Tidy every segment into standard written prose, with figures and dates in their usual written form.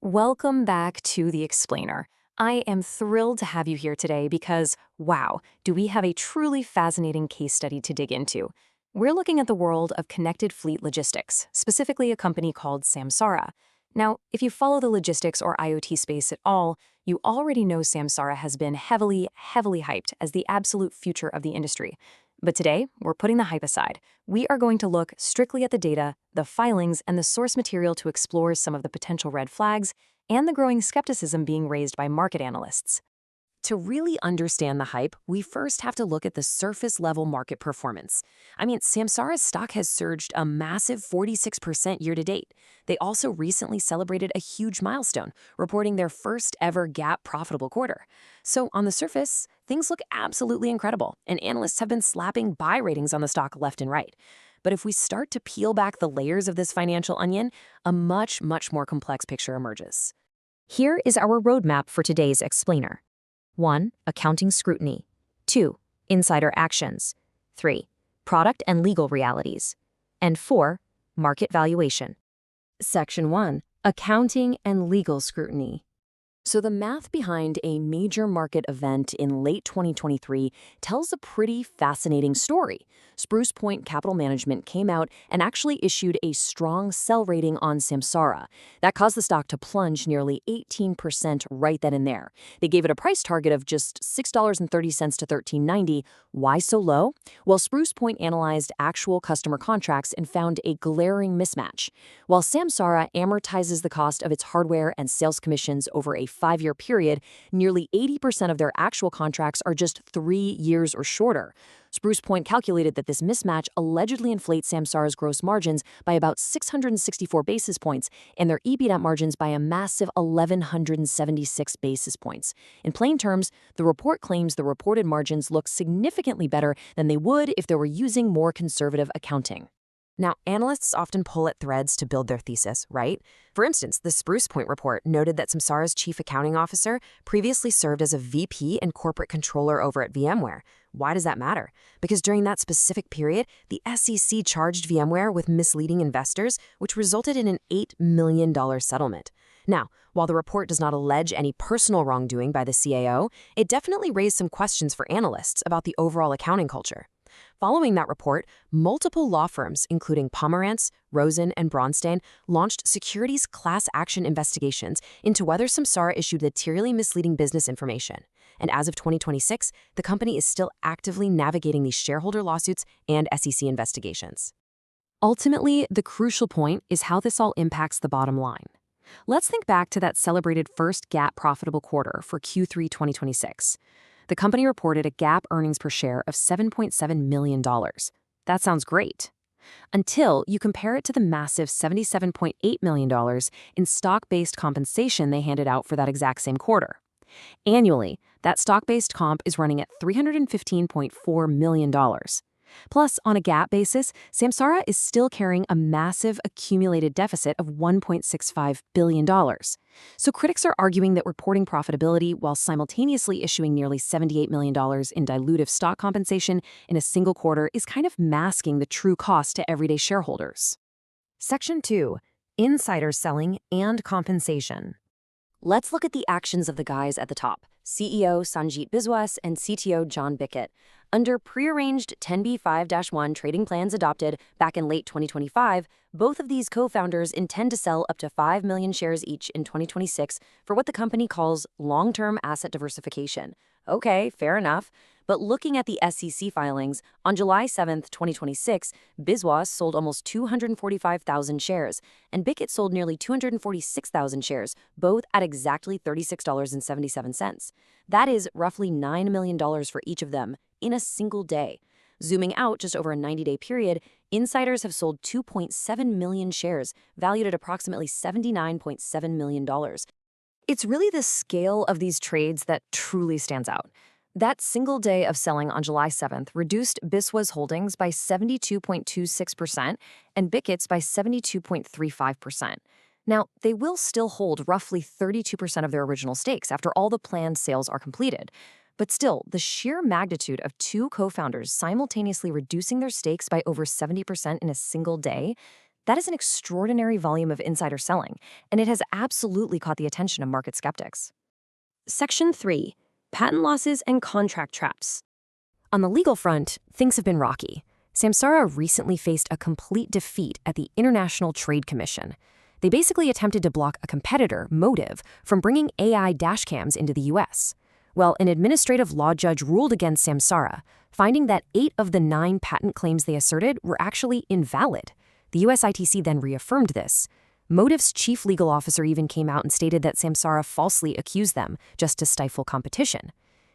Welcome back to The Explainer. I am thrilled to have you here today because, wow, do we have a truly fascinating case study to dig into. We're looking at the world of connected fleet logistics, specifically a company called Samsara. Now, if you follow the logistics or IoT space at all, you already know Samsara has been heavily hyped as the absolute future of the industry. But today, we're putting the hype aside. We are going to look strictly at the data, the filings, and the source material to explore some of the potential red flags and the growing skepticism being raised by market analysts. To really understand the hype, we first have to look at the surface-level market performance. Samsara's stock has surged a massive 46% year-to-date. They also recently celebrated a huge milestone, reporting their first ever GAAP profitable quarter. So on the surface, things look absolutely incredible, and analysts have been slapping buy ratings on the stock left and right. But if we start to peel back the layers of this financial onion, a much more complex picture emerges. Here is our roadmap for today's explainer. 1. Accounting scrutiny. 2. Insider actions. 3. Product and legal realities. And 4. Market valuation. Section 1. Accounting and legal scrutiny. So the math behind a major market event in late 2023 tells a pretty fascinating story. Spruce Point Capital Management came out and actually issued a strong sell rating on Samsara. That caused the stock to plunge nearly 18% right then and there. They gave it a price target of just $6.30 to $13.90. Why so low? Well, Spruce Point analyzed actual customer contracts and found a glaring mismatch. While Samsara amortizes the cost of its hardware and sales commissions over a 5-year period, nearly 80% of their actual contracts are just 3 years or shorter. Spruce Point calculated that this mismatch allegedly inflates Samsara's gross margins by about 664 basis points and their EBITDA margins by a massive 1,176 basis points. In plain terms, the report claims the reported margins look significantly better than they would if they were using more conservative accounting. Now, analysts often pull at threads to build their thesis, right? For instance, the Spruce Point report noted that Samsara's chief accounting officer previously served as a VP and corporate controller over at VMware. Why does that matter? Because during that specific period, the SEC charged VMware with misleading investors, which resulted in an $8 million settlement. Now, while the report does not allege any personal wrongdoing by the CAO, it definitely raised some questions for analysts about the overall accounting culture. Following that report, multiple law firms, including Pomerantz, Rosen, and Braunstein, launched securities class action investigations into whether Samsara issued materially misleading business information. And as of 2026, the company is still actively navigating these shareholder lawsuits and SEC investigations. Ultimately, the crucial point is how this all impacts the bottom line. Let's think back to that celebrated first GAAP profitable quarter for Q3 2026. The company reported a GAAP earnings per share of $7.7 million. That sounds great. Until you compare it to the massive $77.8 million in stock-based compensation they handed out for that exact same quarter. Annually, that stock-based comp is running at $315.4 million. Plus, on a GAAP basis, Samsara is still carrying a massive accumulated deficit of $1.65 billion. So critics are arguing that reporting profitability while simultaneously issuing nearly $78 million in dilutive stock compensation in a single quarter is kind of masking the true cost to everyday shareholders. Section 2. Insider selling and compensation. Let's look at the actions of the guys at the top, CEO Sanjit Biswas and CTO John Bickett. Under prearranged 10b5-1 trading plans adopted back in late 2025, both of these co-founders intend to sell up to 5 million shares each in 2026 for what the company calls long-term asset diversification. Okay, fair enough. But looking at the SEC filings, on July 7, 2026, Biswas sold almost 245,000 shares, and Bickett sold nearly 246,000 shares, both at exactly $36.77. That is roughly $9 million for each of them in a single day. Zooming out just over a 90-day period, insiders have sold 2.7 million shares, valued at approximately $79.7 million. It's really the scale of these trades that truly stands out. That single day of selling on July 7th reduced Biswas holdings by 72.26% and Bickett's by 72.35%. Now, they will still hold roughly 32% of their original stakes after all the planned sales are completed. But still, the sheer magnitude of two co-founders simultaneously reducing their stakes by over 70% in a single day, That is an extraordinary volume of insider selling, and it has absolutely caught the attention of market skeptics. Section 3. Patent losses and contract traps. On the legal front, things have been rocky. Samsara recently faced a complete defeat at the International Trade Commission. They basically attempted to block a competitor, Motive, from bringing AI dashcams into the US. Well, an administrative law judge ruled against Samsara, finding that 8 of the 9 patent claims they asserted were actually invalid. The US ITC then reaffirmed this. Motive's chief legal officer even came out and stated that Samsara falsely accused them just to stifle competition.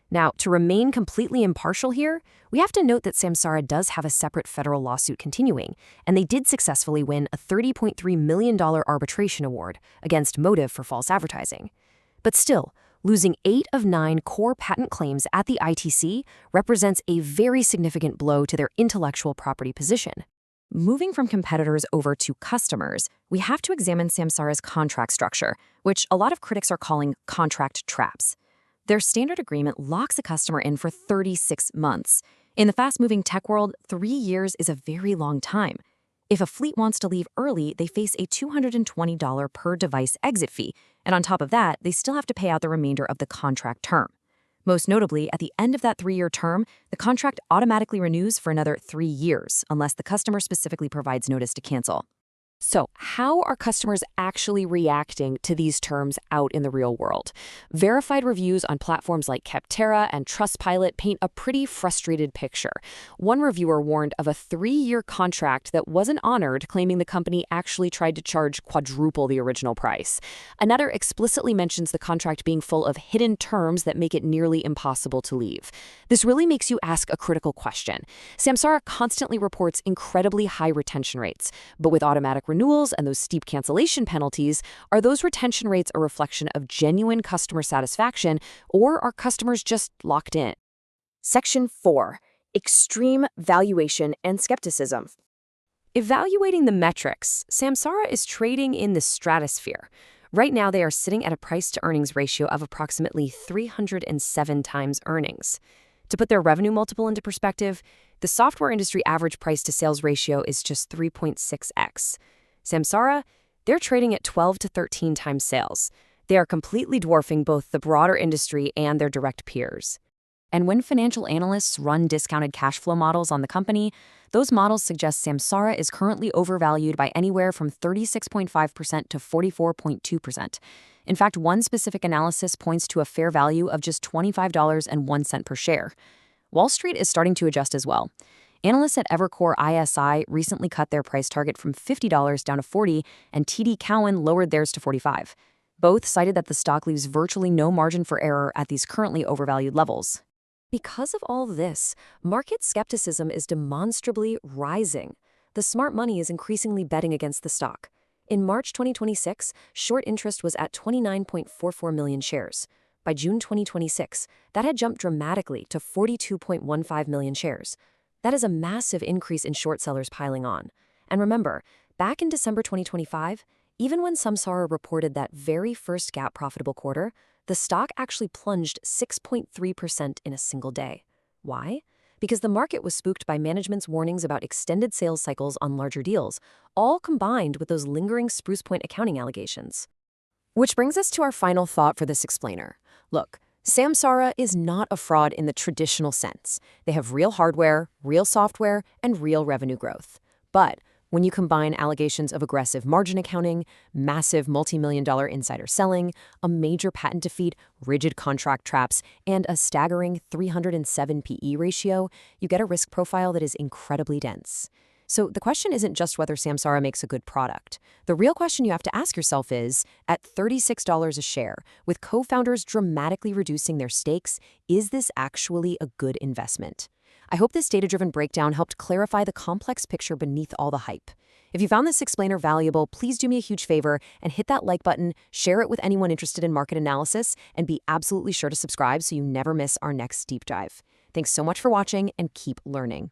Now, to remain completely impartial here, we have to note that Samsara does have a separate federal lawsuit continuing, and they did successfully win a $30.3 million arbitration award against Motive for false advertising. But still, losing 8 of 9 core patent claims at the ITC represents a very significant blow to their intellectual property position. Moving from competitors over to customers, we have to examine Samsara's contract structure, which a lot of critics are calling contract traps. Their standard agreement locks a customer in for 36 months. In the fast-moving tech world, 3 years is a very long time. If a fleet wants to leave early, they face a $220 per device exit fee, and on top of that, they still have to pay out the remainder of the contract term. Most notably, at the end of that 3-year term, the contract automatically renews for another 3 years, unless the customer specifically provides notice to cancel. So, how are customers actually reacting to these terms out in the real world? Verified reviews on platforms like Capterra and Trustpilot paint a pretty frustrated picture. One reviewer warned of a 3-year contract that wasn't honored, claiming the company actually tried to charge quadruple the original price. Another explicitly mentions the contract being full of hidden terms that make it nearly impossible to leave. This really makes you ask a critical question. Samsara constantly reports incredibly high retention rates, but with automatic renewals and those steep cancellation penalties, are those retention rates a reflection of genuine customer satisfaction, or are customers just locked in? Section 4. Extreme valuation and skepticism. Evaluating the metrics, Samsara is trading in the stratosphere. Right now, they are sitting at a price-to-earnings ratio of approximately 307 times earnings. To put their revenue multiple into perspective, the software industry average price-to-sales ratio is just 3.6x. Samsara, they're trading at 12 to 13 times sales. They are completely dwarfing both the broader industry and their direct peers. And when financial analysts run discounted cash flow models on the company, those models suggest Samsara is currently overvalued by anywhere from 36.5% to 44.2%. In fact, one specific analysis points to a fair value of just $25.01 per share. Wall Street is starting to adjust as well. Analysts at Evercore ISI recently cut their price target from $50 down to $40, and TD Cowen lowered theirs to $45. Both cited that the stock leaves virtually no margin for error at these currently overvalued levels. Because of all this, market skepticism is demonstrably rising. The smart money is increasingly betting against the stock. In March 2026, short interest was at 29.44 million shares. By June 2026, that had jumped dramatically to 42.15 million shares. That is a massive increase in short sellers piling on. And remember, back in December 2025, even when Samsara reported that very first GAAP profitable quarter, the stock actually plunged 6.3% in a single day. Why? Because the market was spooked by management's warnings about extended sales cycles on larger deals, all combined with those lingering Spruce Point accounting allegations. Which brings us to our final thought for this explainer. Look, Samsara is not a fraud in the traditional sense. They have real hardware, real software, and real revenue growth. But when you combine allegations of aggressive margin accounting, massive multi-million-dollar insider selling, a major patent defeat, rigid contract traps, and a staggering 307 PE ratio, you get a risk profile that is incredibly dense. So the question isn't just whether Samsara makes a good product. The real question you have to ask yourself is, at $36 a share, with co-founders dramatically reducing their stakes, is this actually a good investment? I hope this data-driven breakdown helped clarify the complex picture beneath all the hype. If you found this explainer valuable, please do me a huge favor and hit that like button, share it with anyone interested in market analysis, and be absolutely sure to subscribe so you never miss our next deep dive. Thanks so much for watching, and keep learning.